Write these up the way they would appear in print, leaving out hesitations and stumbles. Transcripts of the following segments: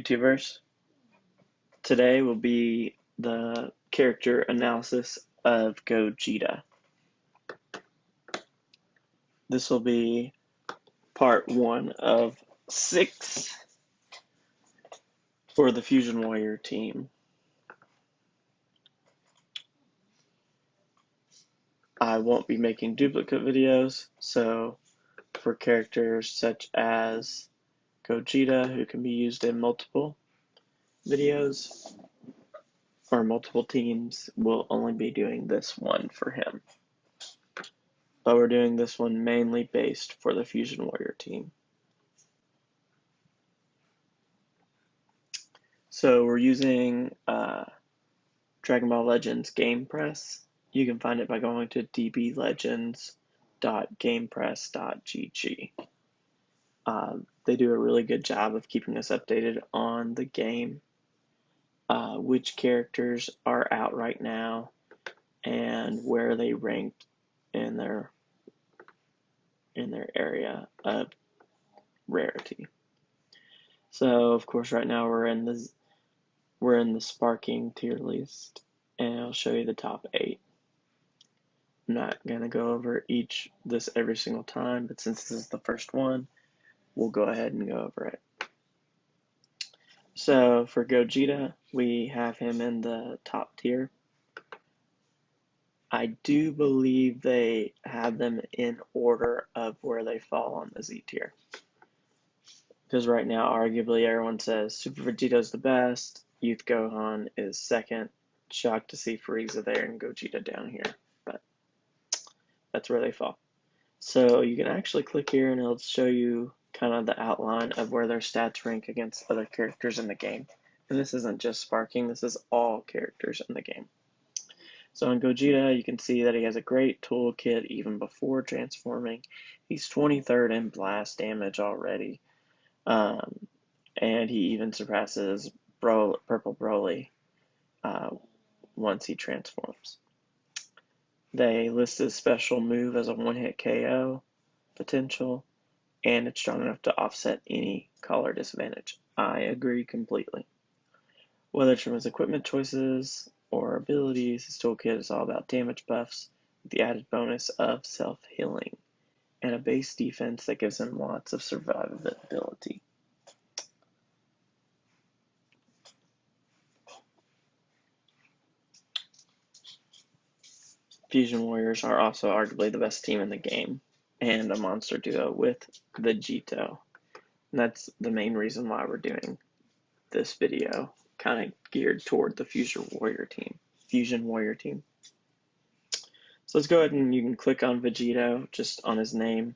YouTubers. Today will be the character analysis of Gogeta. This will be part 1 of 6 for the Fusion Warrior team. I won't be making duplicate videos, so for characters such as Gogeta, who can be used in multiple videos or multiple teams, we'll only be doing this one for him. But we're doing this one mainly based for the Fusion Warrior team. So we're using Dragon Ball Legends Game Press. You can find it by going to dblegends.gamepress.gg. They do a really good job of keeping us updated on the game, which characters are out right now, and where they ranked in their area of rarity. So of course right now we're in the sparking tier list, and I'll show you the top 8. I'm not gonna go over this every single time, but since this is the first one, we'll go ahead and go over it. So for Gogeta, we have him in the top tier. I do believe they have them in order of where they fall on the Z tier. Because right now, arguably, everyone says Super Vegeto's the best, Youth Gohan is second. Shocked to see Frieza there and Gogeta down here, but that's where they fall. So you can actually click here and it'll show you kind of the outline of where their stats rank against other characters in the game. And this isn't just sparking, this is all characters in the game. So in Gogeta, you can see that he has a great toolkit even before transforming. He's 23rd in blast damage already. And he even surpasses Purple Broly once he transforms. They list his special move as a one-hit KO potential, and it's strong enough to offset any color disadvantage. I agree completely. Whether it's from his equipment choices or abilities, his toolkit is all about damage buffs with the added bonus of self-healing and a base defense that gives him lots of survivability. Fusion Warriors are also arguably the best team in the game, and a monster duo with Vegito. And that's the main reason why we're doing this video, kind of geared toward the Fusion Warrior team. So let's go ahead and you can click on Vegito, just on his name,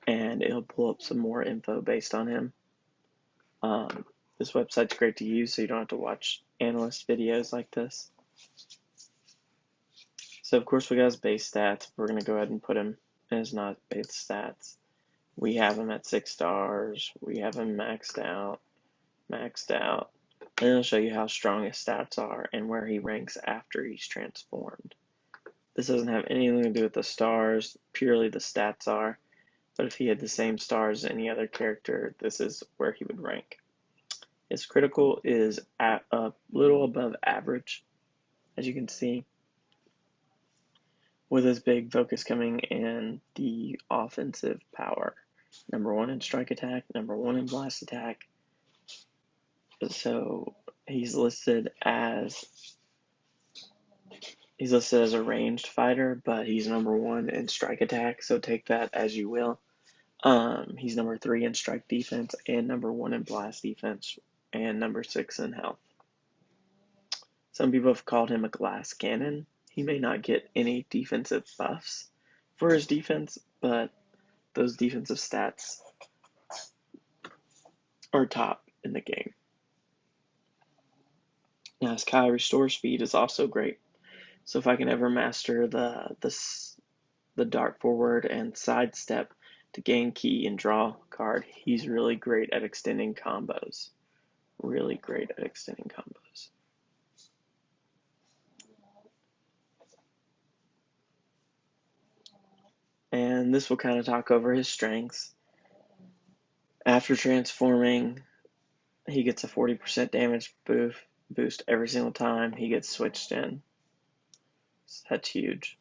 and it'll pull up some more info based on him. This website's great to use, so you don't have to watch analyst videos like this. So of course we got his base stats. We're going to go ahead and put him in his not base stats. We have him at 6 stars. We have him maxed out. And it'll show you how strong his stats are and where he ranks after he's transformed. This doesn't have anything to do with the stars, purely the stats are. But if he had the same stars as any other character, this is where he would rank. His critical is at a little above average, as you can see, with his big focus coming in the offensive power. Number 1 in strike attack, number 1 in blast attack. So he's listed as a ranged fighter, but he's number 1 in strike attack, so take that as you will. He's number 3 in strike defense, and number 1 in blast defense, and number 6 in health. Some people have called him a glass cannon. He may not get any defensive buffs for his defense, but those defensive stats are top in the game. Now his Kai restore speed is also great. So if I can ever master the dart forward and sidestep to gain key and draw card, he's really great at extending combos. And this will kind of talk over his strengths. After transforming, he gets a 40% damage boost every single time he gets switched in. So that's huge.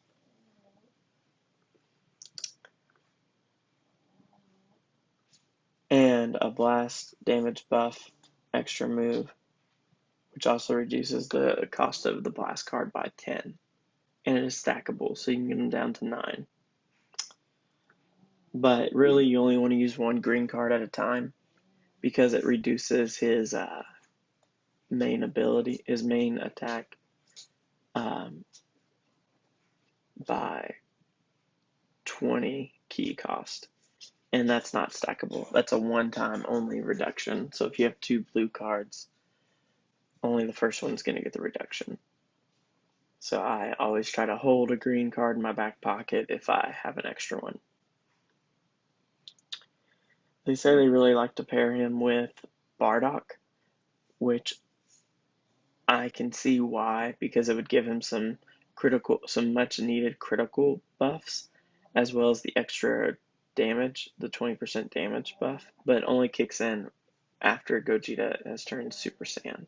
And a blast damage buff extra move, which also reduces the cost of the blast card by 10. And it is stackable, so you can get them down to 9. But really, you only want to use one green card at a time because it reduces his main ability, his main attack, by 20 key cost. And that's not stackable. That's a one-time only reduction. So if you have 2 blue cards, only the first one's going to get the reduction. So I always try to hold a green card in my back pocket if I have an extra one. They say they really like to pair him with Bardock, which I can see why, because it would give him some much needed critical buffs, as well as the extra damage, the 20% damage buff, but it only kicks in after Gogeta has turned Super Saiyan.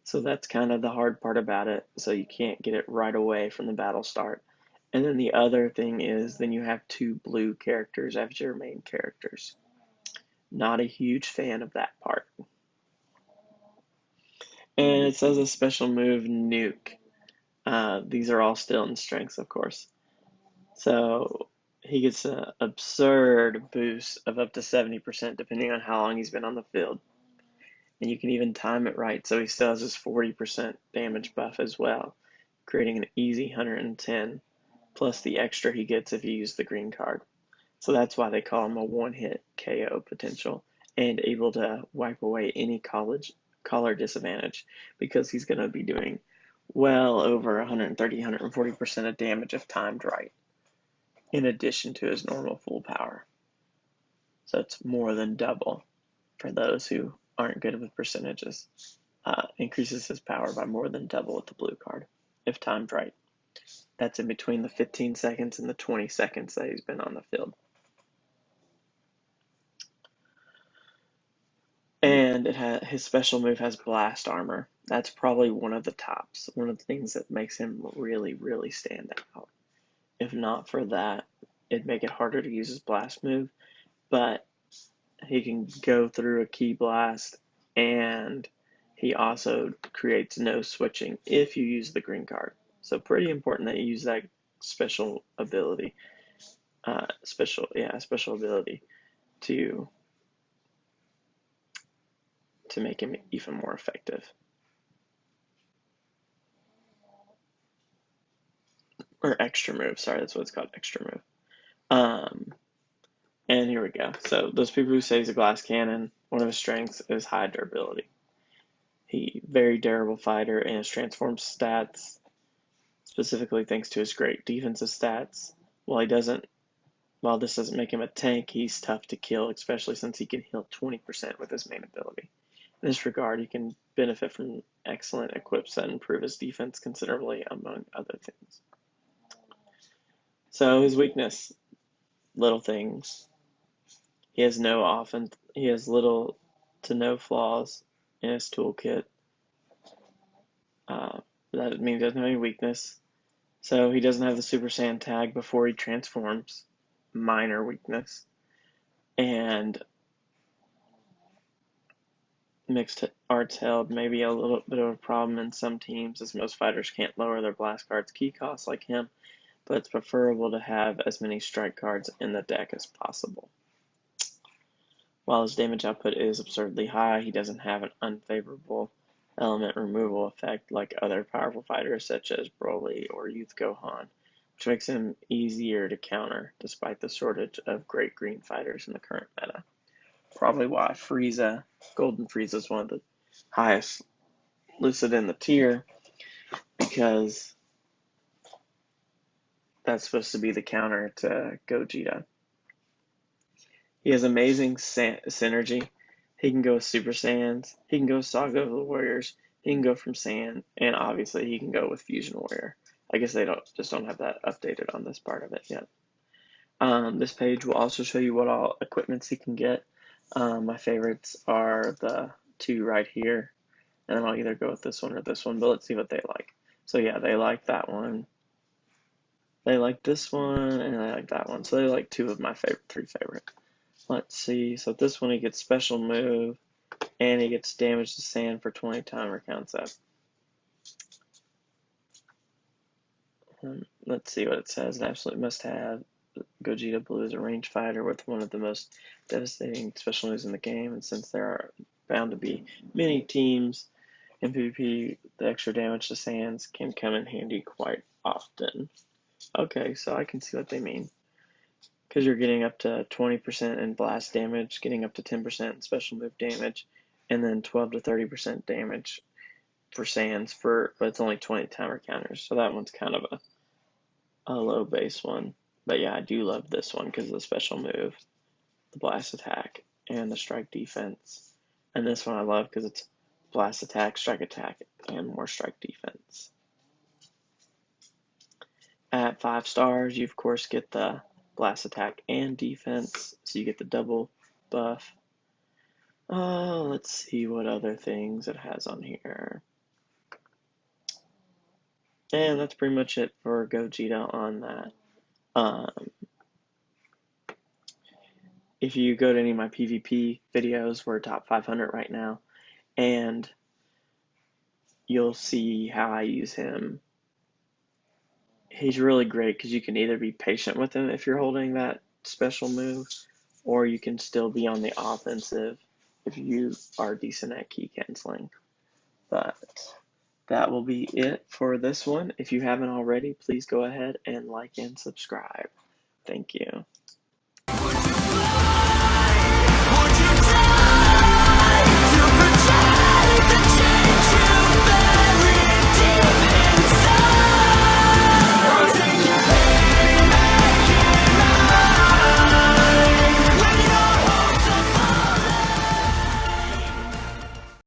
So that's kind of the hard part about it, so you can't get it right away from the battle start. And then the other thing is, then you have 2 blue characters as your main characters. Not a huge fan of that part. And it says a special move, Nuke. These are all still in strengths, of course. So he gets an absurd boost of up to 70% depending on how long he's been on the field. And you can even time it right, so he still has his 40% damage buff as well, creating an easy 110, plus the extra he gets if you use the green card. So that's why they call him a one-hit KO potential, and able to wipe away any collar disadvantage, because he's going to be doing well over 130, 140% of damage if timed right, in addition to his normal full power. So it's more than double for those who aren't good with percentages. Increases his power by more than double with the blue card, if timed right. That's in between the 15 seconds and the 20 seconds that he's been on the field. And his special move has blast armor. That's probably one of the tops, one of the things that makes him really, really stand out. If not for that, it'd make it harder to use his blast move, but he can go through a key blast, and he also creates no switching if you use the green card. So pretty important that you use that special ability, special ability to make him even more effective. Or extra move, sorry, that's what it's called, extra move. And here we go. So those people who say he's a glass cannon, one of his strengths is high durability. He very durable fighter, and his transform stats, specifically thanks to his great defensive stats. While this doesn't make him a tank, he's tough to kill, especially since he can heal 20% with his main ability. In this regard, he can benefit from excellent equips that improve his defense considerably, among other things. So his weakness, little things. He has little to no flaws in his toolkit. That means he doesn't have any weakness. So he doesn't have the Super Saiyan tag before he transforms. Minor weakness. And mixed arts held may be a little bit of a problem in some teams, as most fighters can't lower their blast cards key costs like him, but it's preferable to have as many strike cards in the deck as possible. While his damage output is absurdly high, he doesn't have an unfavorable element removal effect like other powerful fighters such as Broly or Youth Gohan, which makes him easier to counter despite the shortage of great green fighters in the current meta. Probably why Golden Frieza is one of the highest listed in the tier, because that's supposed to be the counter to Gogeta. He has amazing synergy. He can go with Super Saiyans. He can go with Saga of the Warriors. He can go from Saiyan, and obviously he can go with Fusion Warrior. I guess they don't have that updated on this part of it yet. This page will also show you what all equipments he can get. My favorites are the two right here, and then I'll either go with this one or this one, but let's see what they like. So yeah, they like that one. They like this one, and they like that one. So they like two of my three favorite. Let's see. So this one, he gets special move, and he gets damage to sand for 20 timer counts up. Let's see what it says. An absolute must-have. Gogeta Blue is a range fighter with one of the most devastating special moves in the game, and since there are bound to be many teams in PvP, the extra damage to sands can come in handy quite often. Okay, so I can see what they mean. Because you're getting up to 20% in blast damage, getting up to 10% in special move damage, and then 12 to 30% damage for sands, but it's only 20 timer counters. So that one's kind of a low base one. But yeah, I do love this one because of the special move, the blast attack, and the strike defense. And this one I love because it's blast attack, strike attack, and more strike defense. At 5 stars, you of course get the blast attack and defense, so you get the double buff. Let's see what other things it has on here. And that's pretty much it for Gogeta on that. If you go to any of my PvP videos, we're top 500 right now, and you'll see how I use him. He's really great because you can either be patient with him if you're holding that special move, or you can still be on the offensive if you are decent at key canceling. But that will be it for this one. If you haven't already, please go ahead and like and subscribe. Thank you.